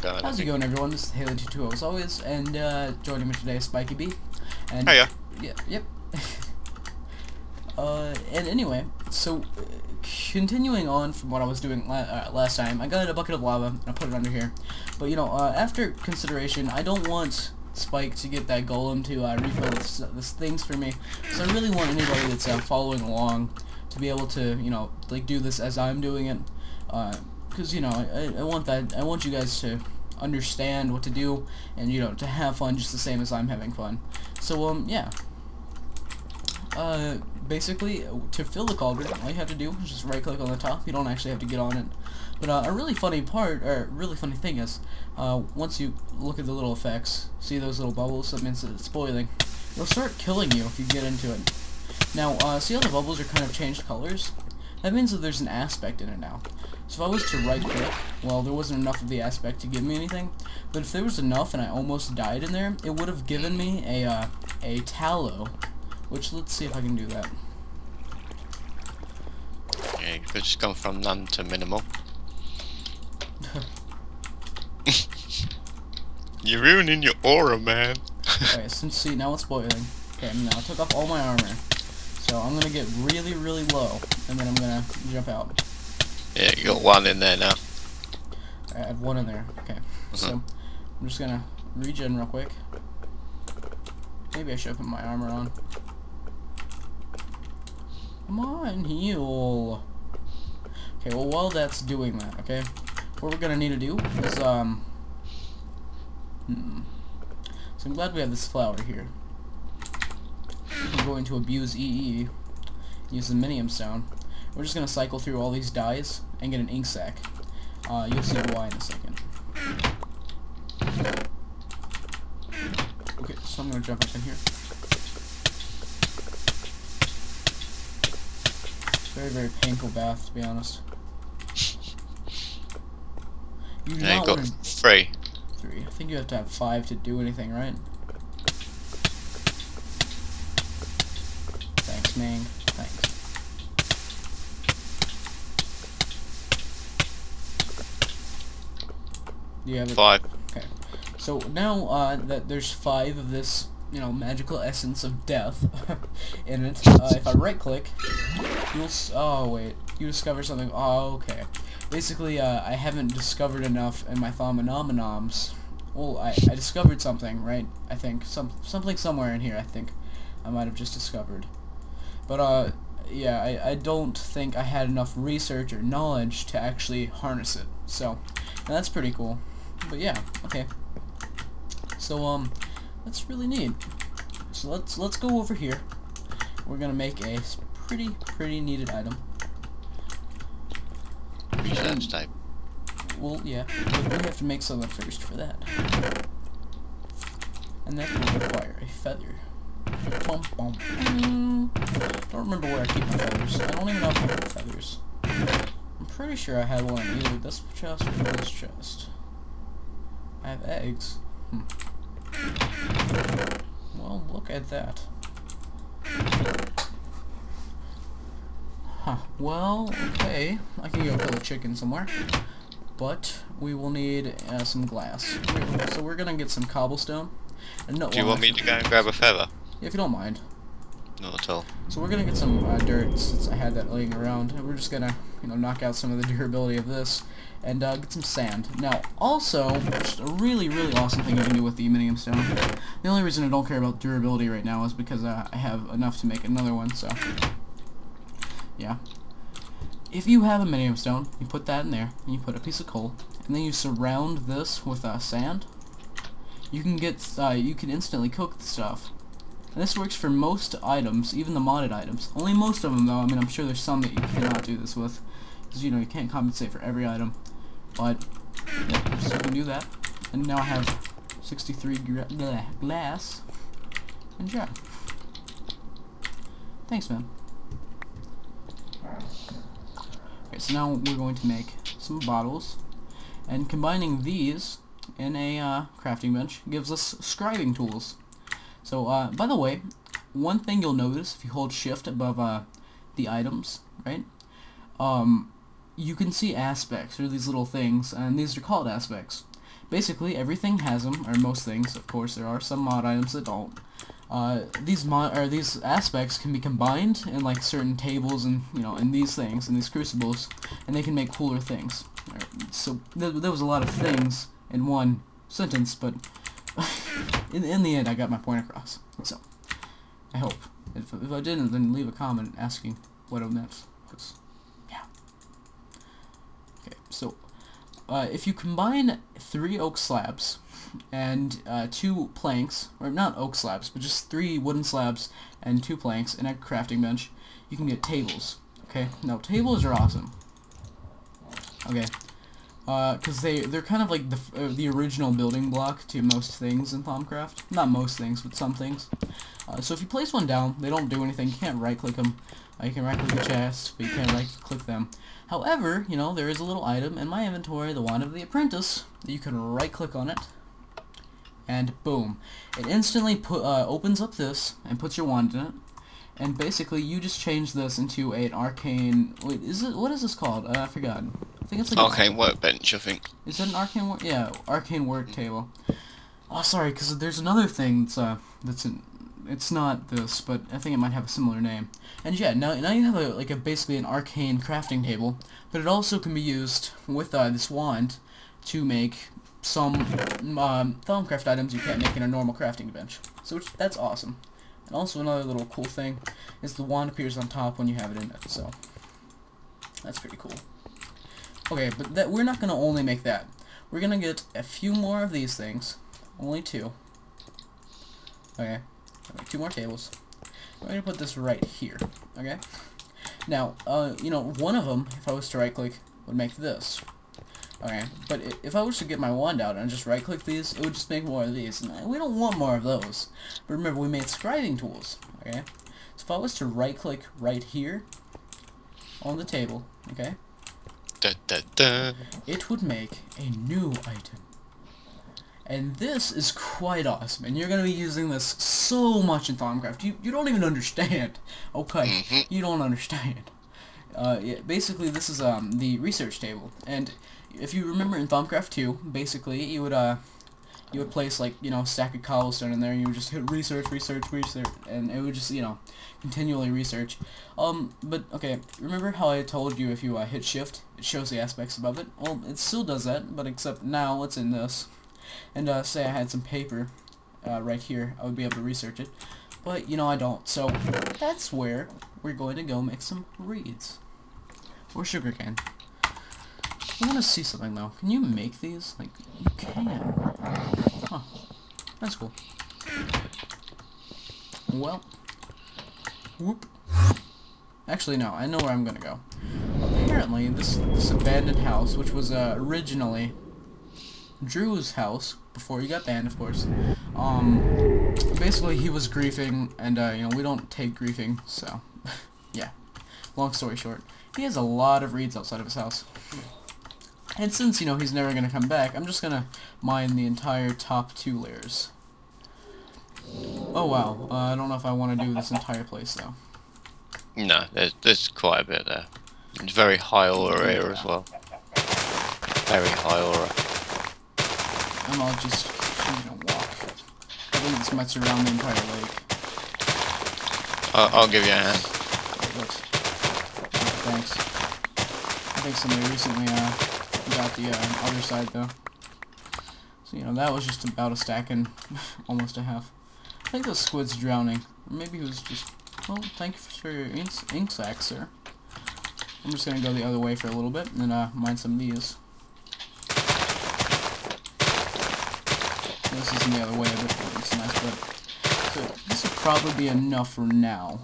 How's it going, everyone? This is Haley22 as always, and joining me today is Spiky B. And hiya. Yeah, yep. And anyway, so continuing on from what I was doing last time, I got a bucket of lava and I put it under here. But you know, after consideration, I don't want Spike to get that golem to refill this things for me. So I really want anybody that's following along to be able to, you know, like do this as I'm doing it. Because you know, I want that. I want you guys to understand what to do, and you know, to have fun just the same as I'm having fun. So yeah. Basically, to fill the cauldron, all you have to do is just right-click on the top. You don't actually have to get on it. But a really funny part, or really funny thing is, once you look at the little effects, see those little bubbles? That means that it's boiling. It'll start killing you if you get into it. Now, see how the bubbles are kind of changed colors? That means that there's an aspect in it now. So if I was to right-click, well, there wasn't enough of the aspect to give me anything. But if there was enough and I almost died in there, it would have given me a tallow. Which, let's see if I can do that. Yeah, you could just go from none to minimal. You're ruining your aura, man. Alright, so see, now it's boiling. Okay, now I took off all my armor. So I'm gonna get really, really low, and then I'm gonna jump out. Yeah, you got one in there now. I have one in there. Okay, so I'm just gonna regen real quick. Maybe I should put my armor on. Come on, heal. Okay, well, while that's doing that, okay, what we're gonna need to do is, so I'm glad we have this flower here. We're going to abuse EE, use the minium stone. We're just gonna cycle through all these dyes and get an ink sac. You'll see why in a second. Okay, so I'm gonna jump up in here. Very, very painful bath, to be honest. You do Yeah, not you got want 3. 3. I think you have to have 5 to do anything, right? Thanks, Mang. Thanks. Do you have it? 5. Okay. So now that there's 5 of this, you know, magical essence of death in it, if I right-click, you'll oh wait, you discover something. Oh, okay. Basically, I haven't discovered enough in my Thaumcraft. Well, I discovered something, right? I think something somewhere in here. I think I might have just discovered. But yeah, I don't think I had enough research or knowledge to actually harness it. So, and that's pretty cool. But yeah, okay. So that's really neat. So let's go over here. We're gonna make a pretty needed item. Research type. Well, yeah, but we have to make something first for that, and that will require a feather. Bum, bum. Don't remember where I keep my feathers. I don't even know if I have feathers. I'm pretty sure I had one in either this chest or this chest. I have eggs. Well, look at that. Huh. Well, okay. I can go kill a chicken somewhere. But we will need some glass. So we're gonna get some cobblestone. And no, Do you want me to go and grab a feather? Yeah, if you don't mind. Not at all. So we're gonna get some dirt, since I had that laying around. And we're just gonna, you know, knock out some of the durability of this. And get some sand. Now, also, just a really awesome thing you can do with the minium stone. The only reason I don't care about durability right now is because I have enough to make another one, so yeah. If you have a minium stone, you put that in there, and you put a piece of coal, and then you surround this with sand, you can get, you can instantly cook the stuff. And this works for most items, even the modded items. Only most of them, though. I mean, I'm sure there's some that you cannot do this with, because, you know, you can't compensate for every item. But, yeah, so you can do that. And now I have 63 glass. And yeah. Thanks, man. Okay, so now we're going to make some bottles. And combining these in a crafting bench gives us scribing tools. So, by the way, one thing you'll notice if you hold shift above the items, right? You can see aspects, or these little things, and these are called aspects. basically everything has them, or most things. Of course, there are some mod items that don't. These aspects can be combined in like certain tables and in these things, in these crucibles, and they can make cooler things. So there was a lot of things in one sentence, but in the end I got my point across. So I hope. If I didn't, then leave a comment asking what I meant. Cause, yeah. Okay, so if you combine 3 oak slabs and 2 planks, or not oak slabs, but just 3 wooden slabs and 2 planks and a crafting bench, you can get tables. Okay, now tables are awesome. Okay, because they're kind of like the original building block to most things in Thaumcraft. Not most things, but some things. So if you place one down, they don't do anything. You can't right-click them. You can right-click the chest, but you can't right-click them. However, there is a little item in my inventory, the Wand of the Apprentice, that you can right-click on it, and boom, it instantly opens up this and puts your wand in it. And basically, you just change this into an arcane. Wait, what is this called? I forgot. I think it's like arcane workbench. I think. Is that an arcane work? Yeah, arcane work table. Oh, sorry, because there's another thing it's not this, but I think it might have a similar name. And yeah, now you have basically an arcane crafting table, but it also can be used with this wand to make some Thaumcraft items you can't make in a normal crafting bench. So that's awesome. And also another little cool thing is the wand appears on top when you have it in it. So that's pretty cool. Okay, but we're not gonna only make that. We're gonna get a few more of these things. Only 2. Okay. 2 more tables. We're going to put this right here, okay? Now, one of them, if I was to right-click, would make this. Okay, but if I was to get my wand out and just right-click these, it would just make more of these. And we don't want more of those. But remember, we made scribing tools, okay? So if I was to right-click right here on the table, okay? It would make a new item. And this is quite awesome, and you're going to be using this so much in Thaumcraft. You don't even understand. Okay, you don't understand. Basically, this is the research table, and if you remember in Thaumcraft 2, basically you would place a stack of cobblestone in there, and you would just hit research, and it would just continually research. But okay, remember how I told you if you hit shift, it shows the aspects above it? Well, it still does that, but except now it's in this. And say I had some paper right here, I would be able to research it. But, I don't. So, that's where we're going to go make some reeds. Or sugarcane. I want to see something, though. Can you make these? Like, you can. Huh. That's cool. Well. Whoop. Actually, no. I know where I'm going to go. Apparently, this abandoned house, which was originally Drew's house, before he got banned, of course. Basically, he was griefing, and, we don't take griefing, so, yeah. Long story short, he has a lot of reeds outside of his house. And since, he's never going to come back, I'm just going to mine the entire top 2 layers. Oh, wow. I don't know if I want to do this entire place, though. No, there's quite a bit there. It's very high aura here as well. Very high aura. And I'll just, walk. I think this might surround the entire lake. I'll give you a hand. Thanks. I think somebody recently got the other side though. So that was just about a stack and almost a half. I think the squid's drowning. Or maybe he was just. Well, thank you for your ink sack, sir. I'm just gonna go the other way for a little bit and then mine some of these. This isn't the other way, but it's nice, but so this will probably be enough for now.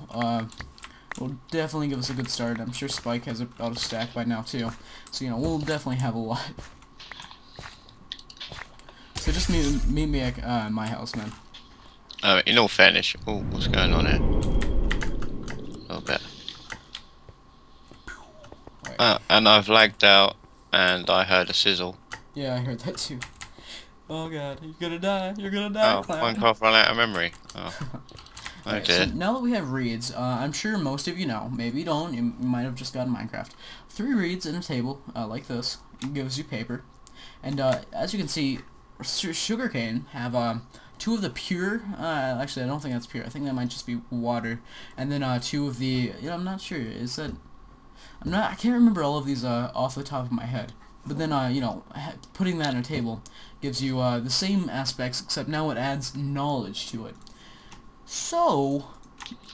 Will definitely give us a good start. I'm sure Spike has about a stack by now too, so we'll definitely have a lot. So just meet me at my house, man. In all fairness, oh, what's going on here? A little bit. And I've lagged out, and I heard a sizzle. Yeah, I heard that too. Oh god, you're gonna die. You're gonna die, Clown. Minecraft ran out of memory. Oh, okay, dear. so now that we have reeds, I'm sure most of you know. Maybe you don't. You might have just gotten Minecraft. 3 reeds in a table like this. It gives you paper. And as you can see, sugarcane have 2 of the pure, actually I don't think that's pure, I think that might just be water, and then 2 of the, I'm not sure, is that, I can't remember all of these off the top of my head, but then putting that in a table gives you the same aspects, except now it adds knowledge to it. So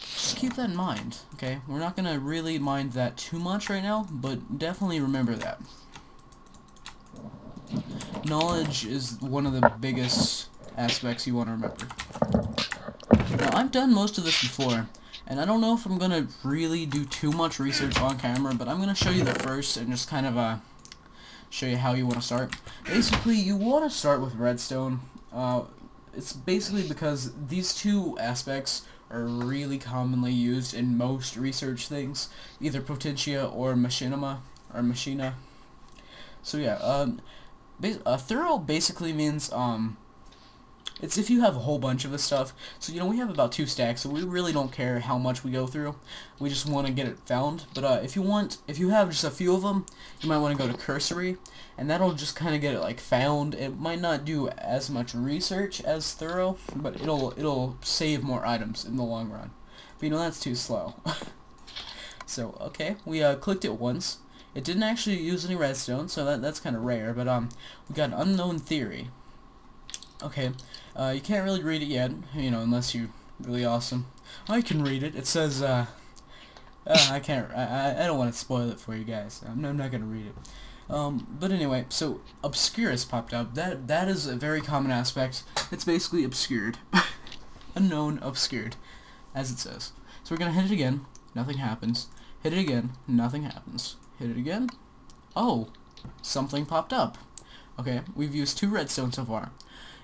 just keep that in mind, okay? We're not gonna really mind that too much right now, but definitely remember that. Knowledge is one of the biggest aspects you want to remember. Now, I've done most of this before, and I don't know if I'm going to really do too much research on camera, but I'm going to show you the first and just kind of show you how you want to start. Basically, you want to start with redstone. It's basically because these 2 aspects are really commonly used in most research things, either potentia or machinima, or machina. So yeah, thorough basically means, it's if you have a whole bunch of this stuff. So, we have about 2 stacks, so we really don't care how much we go through. We just want to get it found. But if you have just a few of them, you might want to go to cursory, and that'll just kind of get it, like, found. It might not do as much research as thorough, but it'll save more items in the long run. But, that's too slow. So, okay, we clicked it once. It didn't actually use any redstone, so that's kind of rare, but we got an unknown theory. Okay, you can't really read it yet, unless you're really awesome. I can read it. It says, I don't want to spoil it for you guys. I'm not going to read it. But anyway, so obscurus popped up. That is a very common aspect. It's basically obscured. Unknown, obscured, as it says. So we're going to hit it again. Nothing happens. Hit it again. Nothing happens. Hit it again. Oh, something popped up. Okay, we've used 2 redstone so far.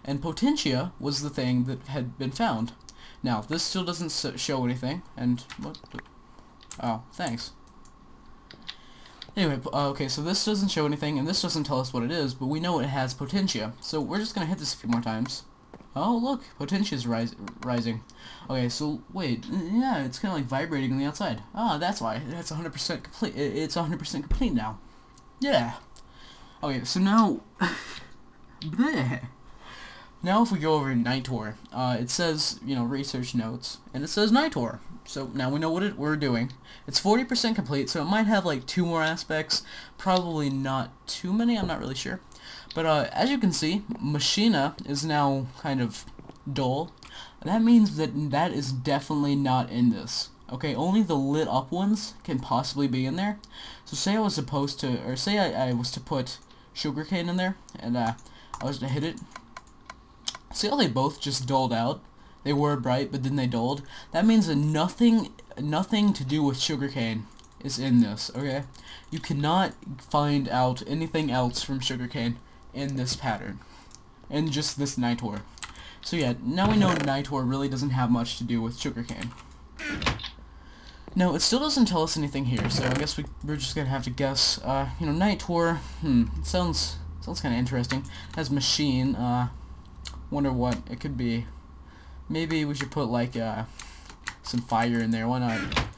And potentia was the thing that had been found. Now, this still doesn't show anything, and what? Oh, thanks. Anyway, okay, so this doesn't show anything, and this doesn't tell us what it is, but we know it has potentia. So we're just gonna hit this a few more times. Oh, look, potentia is rising. Okay, so wait, yeah, it's kind of like vibrating on the outside. Ah, that's why. That's 100% complete. It's 100% complete now. Yeah. Okay, so now, bleh. Now if we go over Nitor, it says, research notes, and it says Nitor. So now we know what we're doing. It's 40% complete, so it might have like 2 more aspects. Probably not too many, I'm not really sure. But as you can see, Machina is now kind of dull. That means that is definitely not in this. Okay, only the lit up ones can possibly be in there. So say I was supposed to, or say I was to put sugarcane in there, and I was to hit it. See how they both just dulled out? They were bright, but then they dulled. That means that nothing to do with sugarcane is in this, okay? You cannot find out anything else from sugarcane in this pattern. In just this Nitor. So yeah, now we know Nitor really doesn't have much to do with sugarcane. No, it still doesn't tell us anything here, so I guess we're just gonna have to guess. Nitor, it sounds kind of interesting. It has machine, wonder what it could be. Maybe we should put like some fire in there. Why not?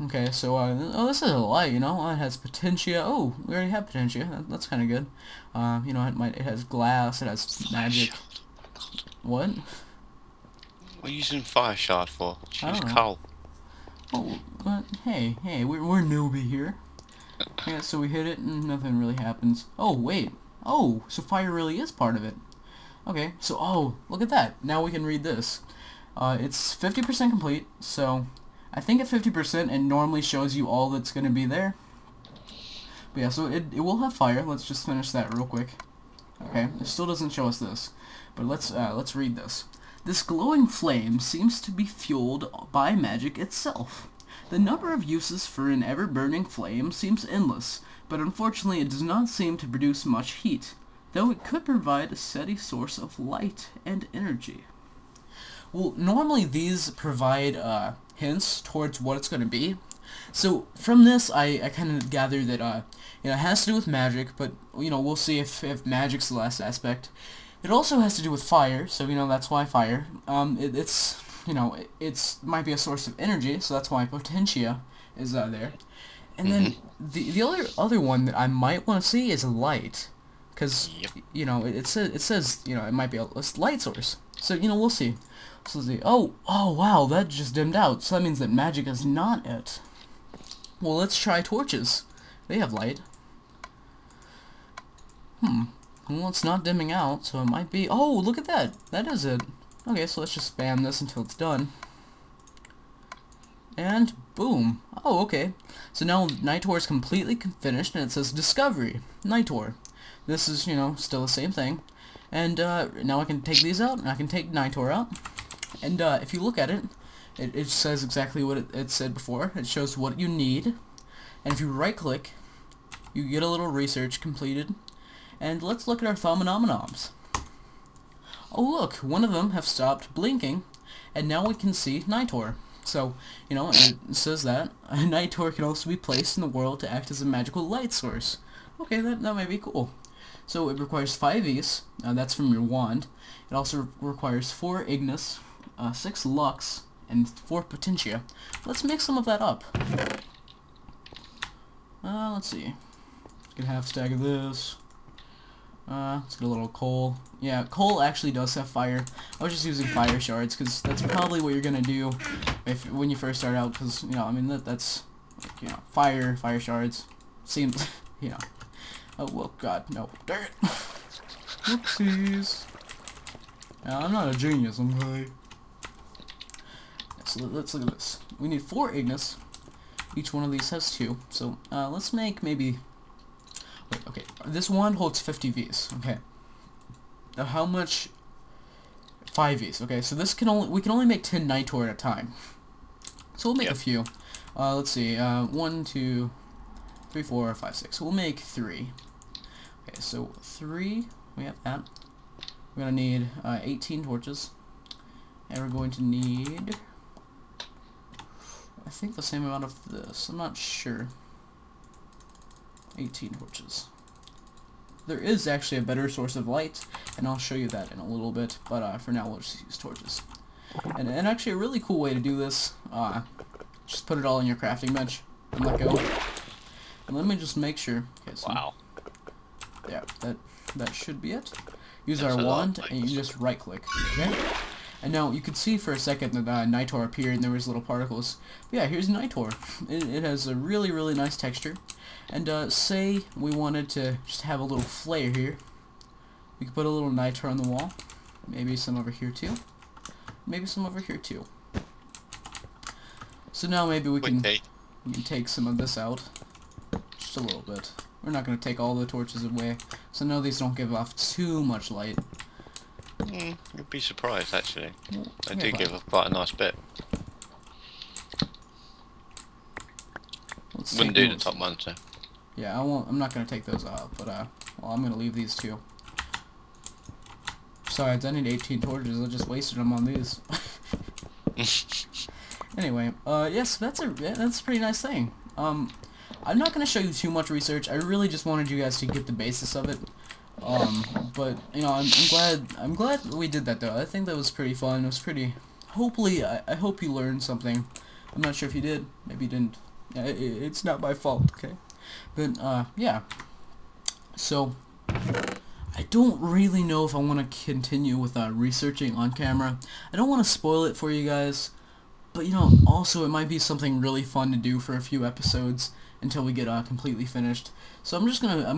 Okay, so oh, this is a light. It has potentia. Oh, we already have potentia. That's kind of good. It has glass. It has magic. What? What are you using fire shard for? Use know. coal. Oh, but hey, we're newbie here. Yeah, so we hit it and nothing really happens. Oh wait. Oh, so fire really is part of it. Okay, so, oh, look at that. Now we can read this. It's 50% complete, so I think at 50% it normally shows you all that's going to be there. But yeah, so it will have fire. Let's just finish that real quick. Okay, it still doesn't show us this, but let's read this. This glowing flame seems to be fueled by magic itself. The number of uses for an ever-burning flame seems endless, but unfortunately it does not seem to produce much heat, though it could provide a steady source of light and energy. Well, normally these provide hints towards what it's going to be. So from this, I kind of gather that it has to do with magic, but we'll see if magic's the last aspect. It also has to do with fire, so that's why fire. It's might be a source of energy, so that's why potentia is there. And then the other one that I might want to see is light. because Yep. you know it says you know it might be a light source. So you know we'll see. So let's see. Oh wow, that just dimmed out. So that means that magic is not it. Well, let's try torches. They have light. Well, it's not dimming out, so it might be... Oh, look at that! That is it. Okay, so let's just spam this until it's done. And boom. Oh, okay. So now Nitor is completely finished, and it says Discovery. Nitor. This is, you know, still the same thing. And now I can take these out, and I can take Nitor out. And if you look at it, it says exactly what it said before. It shows what you need. And if you right-click, you get a little research completed. And let's look at our Thaumcraft. Oh look, one of them have stopped blinking, and now we can see Nitor. So, you know, it says that Nitor can also be placed in the world to act as a magical light source. Okay, that might be cool. So it requires 5 Ys, that's from your wand. It also requires 4 Ignis, 6 Lux, and 4 Potentia. Let's mix some of that up. Let's see. Get half stack of this. Let's get a little coal. Yeah, coal actually does have fire. I was just using fire shards because that's probably what you're gonna do when you first start out. Because you know, I mean that's like, you know, fire shards seems you know. Oh well, God, no, darn it. Whoopsies. I'm not a genius, I'm high. So let's look at this. We need 4 Ignis. Each one of these has 2. So let's make maybe. Wait, okay. This wand holds 50 Vs. Okay. Now how much? 5 Vs. Okay, so this we can only make 10 Nitor at a time. So we'll make a few. Let's see. 1, 2, 3, 4, 5, 6. We'll make 3. Okay, so 3. We have that. We're gonna need 18 torches, and we're going to need, I think, the same amount of this. I'm not sure. 18 torches. There is actually a better source of light, and I'll show you that in a little bit, but for now we'll just use torches. And actually a really cool way to do this, just put it all in your crafting bench and let go. And let me just make sure. Okay, so Wow. Yeah, that should be it. Use our wand, and you just right click, okay? And now you could see for a second that Nitor appeared and there was little particles. But yeah, here's Nitor. It has a really, really nice texture. And say we wanted to just have a little flare here. We could put a little Nitor on the wall. Maybe some over here too. Maybe some over here too. So now maybe we can take some of this out. Just a little bit. We're not going to take all the torches away. So no, these don't give off too much light. You'd be surprised, actually. Well, They do give off quite a nice bit. Wouldn't do the top one, so. Yeah, I'm not gonna take those out, but well, I'm gonna leave these 2. Besides, I need 18 torches. I just wasted them on these. Anyway, yes, that's a pretty nice thing. I'm not gonna show you too much research. I really just wanted you guys to get the basis of it. But you know, I'm glad we did that though. I think that was pretty fun. It was pretty. Hopefully, I hope you learned something. I'm not sure if you did. Maybe you didn't. Yeah, it's not my fault. Okay. But yeah. So I don't really know if I want to continue with researching on camera. I don't want to spoil it for you guys. But you know, also it might be something really fun to do for a few episodes until we get completely finished. So I'm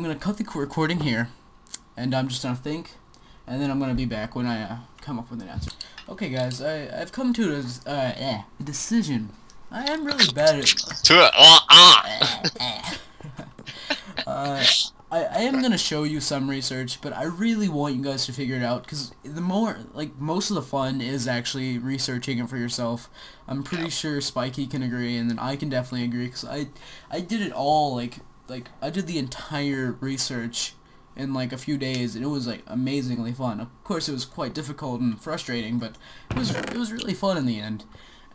gonna cut the recording here. And I'm just gonna think, and then I'm gonna be back when I come up with an answer. Okay, guys, I've come to a decision. I am really bad at. I am gonna show you some research, but I really want you guys to figure it out because most of the fun is actually researching it for yourself. I'm pretty sure Spikey can agree, and then I can definitely agree because I did it all like I did the entire research in like a few days, and it was like amazingly fun. Of course, it was quite difficult and frustrating, but it was really fun in the end.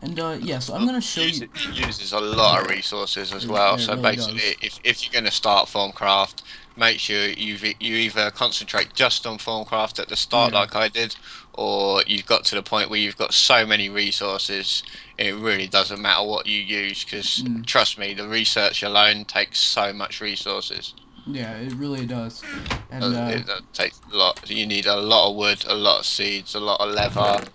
And yeah, so I'm gonna show you. It uses a lot of resources as well. So really basically, if you're gonna start Thaumcraft, make sure you either concentrate just on Thaumcraft at the start, like I did, or you've got to the point where you've got so many resources, it really doesn't matter what you use. Because trust me, the research alone takes so much resources. Yeah, it really does. And It takes a lot. You need a lot of wood, a lot of seeds, a lot of leather.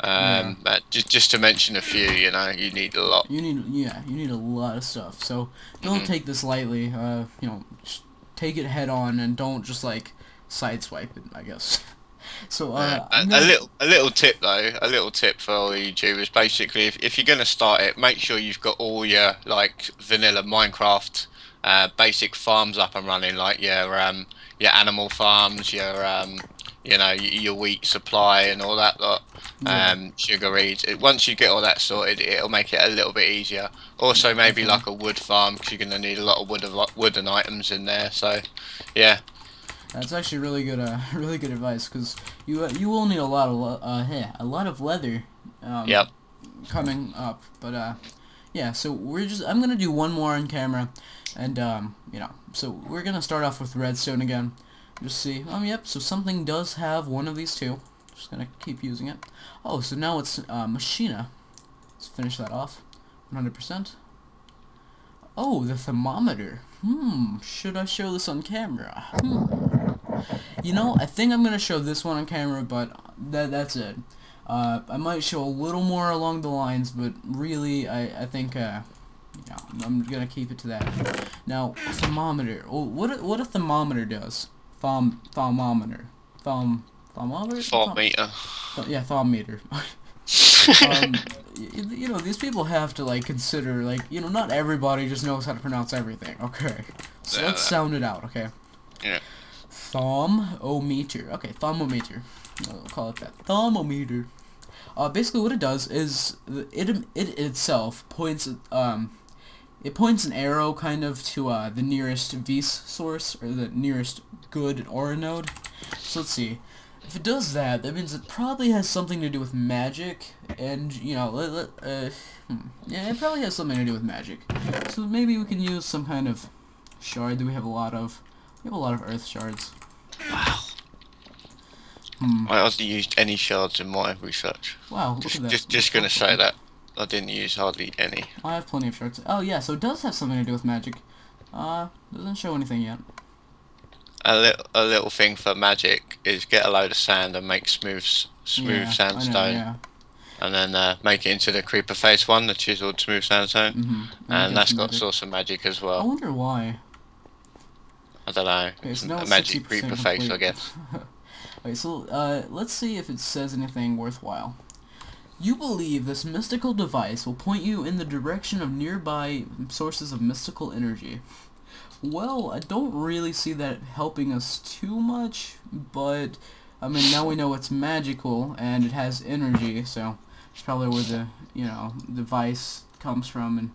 yeah, Just to mention a few, you know, you need a lot. you need a lot of stuff. So don't take this lightly. You know, just take it head on and don't just like sideswipe it, I guess. So A little tip though, a little tip for all YouTubers. Basically, if you're gonna start it, make sure you've got all your like vanilla Minecraft basic farms up and running, like your animal farms, you know, your wheat supply and all that lot. Sugar reeds. Once you get all that sorted, it'll make it a little bit easier. Also, maybe like a wood farm, because you're gonna need a lot of wooden items in there. So, yeah. That's actually really good, really good advice, because you will need a lot of leather. Yep. Coming up, but yeah. So I'm gonna do one more on camera, and you know, so we're gonna start off with redstone again. Just see. Yep. So something does have one of these two. Just gonna keep using it. Oh, so now it's machina. Let's finish that off. 100%. Oh, the thermometer. Should I show this on camera? You know, I think I'm gonna show this one on camera, but that's it. I might show a little more along the lines, but really, I think, you know, I'm gonna keep it to that. Now, thermometer. Oh, what a thermometer does? Thermometer. Thermometer? Thermometer. Yeah, thermometer. You know, these people have to, like, consider, like, you know, not everybody just knows how to pronounce everything, okay? So let's sound it out, okay? Yeah. Thermometer. Okay, thermometer. I'll call it that. Thermometer. Basically what it does is, it itself points, it points an arrow kind of to, the nearest source, or the nearest good ore node. So let's see. If it does that, that means it probably has something to do with magic, and, you know, yeah, it probably has something to do with magic. So maybe we can use some kind of shard that we have a lot of. We have a lot of earth shards. Wow. I hardly used any shards in my research. Wow, look at that. Just gonna say that. I didn't use hardly any. I have plenty of shards. Oh yeah, so it does have something to do with magic. Doesn't show anything yet. A little thing for magic is get a load of sand and make smooth sandstone. Yeah. And then make it into the creeper face one, the chiseled smooth sandstone. And that's got source of magic as well. I wonder why. I don't know. Okay, so a magic creeper face, I guess. Okay, so let's see if it says anything worthwhile. You believe this mystical device will point you in the direction of nearby sources of mystical energy. Well, I don't really see that helping us too much, but I mean, now we know it's magical and it has energy, so it's probably where the, you know, device comes from,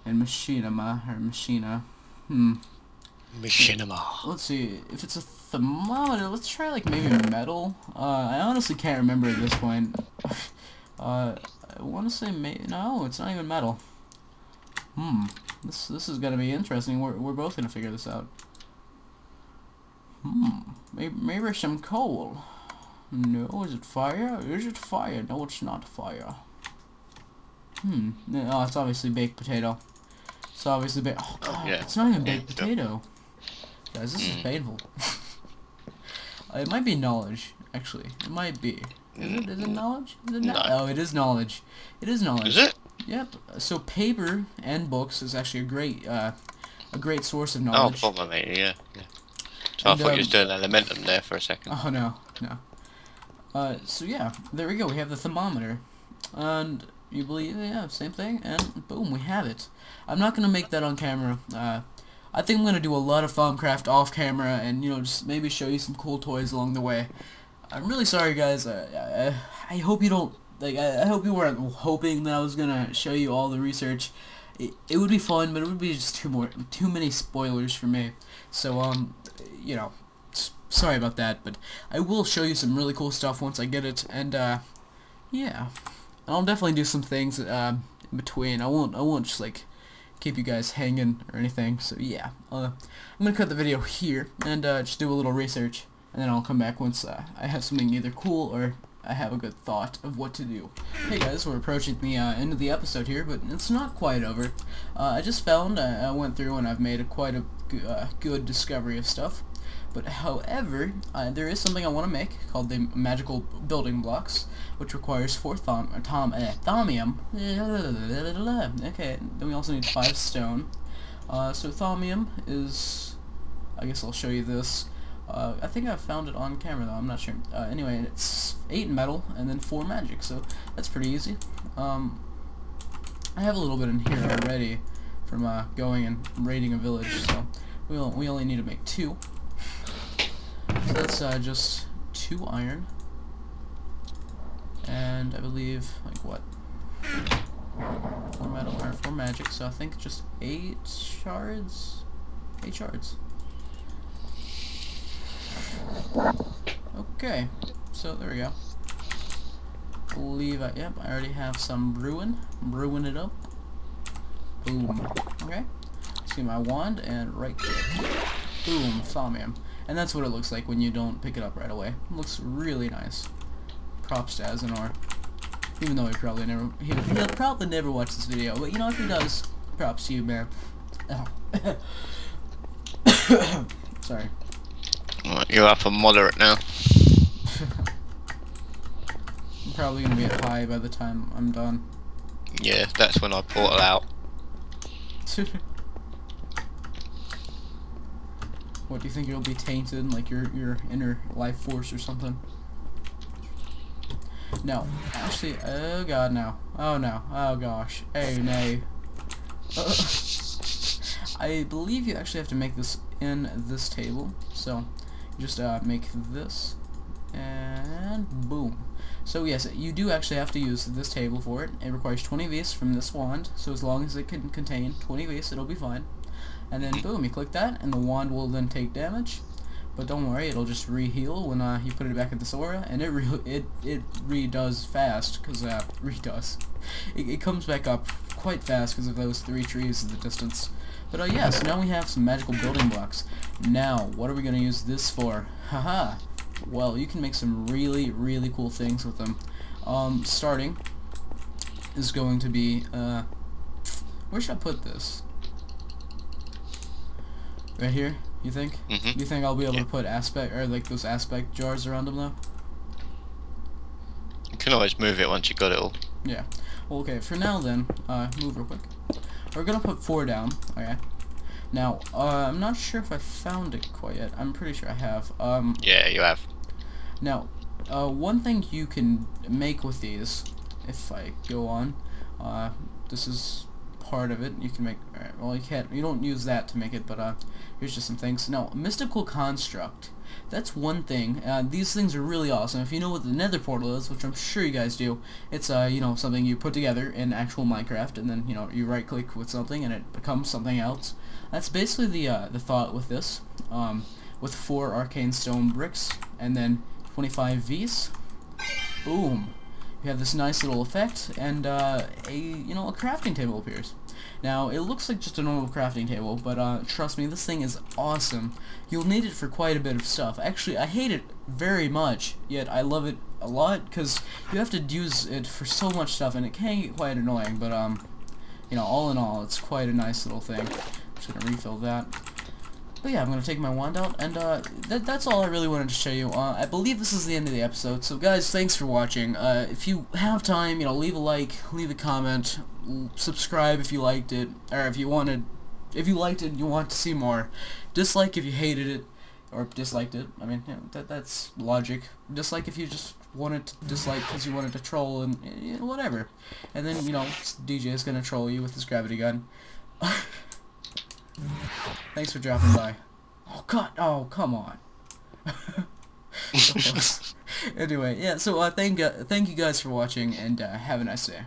and machinima, or machina. Machinima. Let's see, if it's a thermometer, let's try like maybe metal. I honestly can't remember at this point. I want to say no, it's not even metal. This is gonna be interesting. We're both gonna figure this out. Maybe some coal. No, is it fire? Is it fire? No, it's not fire. Oh, it's obviously baked potato. It's obviously baked. Oh god, yeah. It's not even baked potato. Guys, this is painful. It might be knowledge, actually. It might be. Is it knowledge? Is it no. Oh, it is knowledge. It is knowledge. Is it? Yep. So paper and books is actually a great source of knowledge. Oh, probably, yeah. So and, I thought you was doing elementum there for a second. Oh no. So yeah, there we go. We have the thermometer, and you believe, yeah, same thing, and boom, we have it. I'm not gonna make that on camera. I think I'm gonna do a lot of Thaumcraft off camera, and you know, just maybe show you some cool toys along the way. I'm really sorry, guys. I hope you don't. Like, I hope you weren't hoping that I was gonna show you all the research. It would be fun, but it would be just too many spoilers for me. So, you know, sorry about that, but I will show you some really cool stuff once I get it, and, yeah. I'll definitely do some things, in between. I won't just, like, keep you guys hanging or anything, so yeah. I'm gonna cut the video here, and, just do a little research, and then I'll come back once, I have something either cool or I have a good thought of what to do. Hey guys, we're approaching the end of the episode here, but it's not quite over. I just found, I went through and I've made quite good discovery of stuff. But however, there is something I want to make called the magical building blocks, which requires 4 thaumium. Okay, then we also need 5 stone. So thaumium is, I guess I'll show you this. I think I found it on camera though, I'm not sure. Anyway, it's 8 metal and then 4 magic, so that's pretty easy. I have a little bit in here already from going and raiding a village, so we only need to make 2. So that's just 2 iron, and I believe, like, what? 4 metal, or 4 magic, so I think just 8 shards? 8 shards. Okay, so there we go. Yep, I already have some brewing it up. Boom. Okay, let's get my wand and right click. Boom, thaumium. And that's what it looks like when you don't pick it up right away. It looks really nice. Props to Azenor. Even though he'll probably never watch this video, but you know, if he does, props to you, man. Oh. Sorry. You're up a moderate now. I'm probably gonna be at high by the time I'm done. Yeah, that's when I portal out. What do you think, you'll be tainted, like your inner life force or something? No, actually, oh god, no. Oh no, oh gosh, oh no. I believe you actually have to make this in this table, so you just make this, and boom. So yes, you do actually have to use this table for it. It requires 20 Vs from this wand, so as long as it can contain 20 Vs, it'll be fine. And then boom, you click that, and the wand will then take damage. But don't worry, it'll just re-heal when you put it back in this aura, and it redoes fast, because it comes back up quite fast because of those 3 trees in the distance. But yeah, so now we have some magical building blocks. Now, what are we going to use this for? Haha! Well, you can make some really, really cool things with them. Starting is going to be, where should I put this? Right here, you think? Mm-hmm. You think I'll be able to put like those aspect jars around them though? You can always move it once you got it all. Yeah. Well, okay, for now then, move real quick. We're gonna put 4 down, okay? Now, I'm not sure if I found it quite yet. I'm pretty sure I have. Yeah, you have. Now, one thing you can make with these, if I go on, this is part of it. You can make, alright, well, you don't use that to make it, but here's just some things. Now, mystical construct, that's one thing. These things are really awesome. If you know what the nether portal is, which I'm sure you guys do, it's you know, something you put together in actual Minecraft, and then, you know, you right click with something and it becomes something else. That's basically the thought with this, with 4 arcane stone bricks and then 25 Vs. Boom, you have this nice little effect, and a crafting table appears. Now, it looks like just a normal crafting table, but trust me, this thing is awesome. You'll need it for quite a bit of stuff. Actually, I hate it very much, yet I love it a lot, because you have to use it for so much stuff, and it can get quite annoying, but, you know, all in all, it's quite a nice little thing. I'm just gonna refill that. But yeah, I'm gonna take my wand out, and that's all I really wanted to show you. I believe this is the end of the episode, so guys, thanks for watching. If you have time, you know, leave a like, leave a comment, subscribe if you liked it, or if you liked it and you want to see more. Dislike if you hated it, or disliked it. I mean, you know, that's logic. Dislike if you just wanted to dislike because you wanted to troll, and you know, whatever. And then, you know, DJ is gonna troll you with his gravity gun. Thanks for dropping by. Oh god, oh come on. Anyway, yeah, so thank you guys for watching, and have a nice day.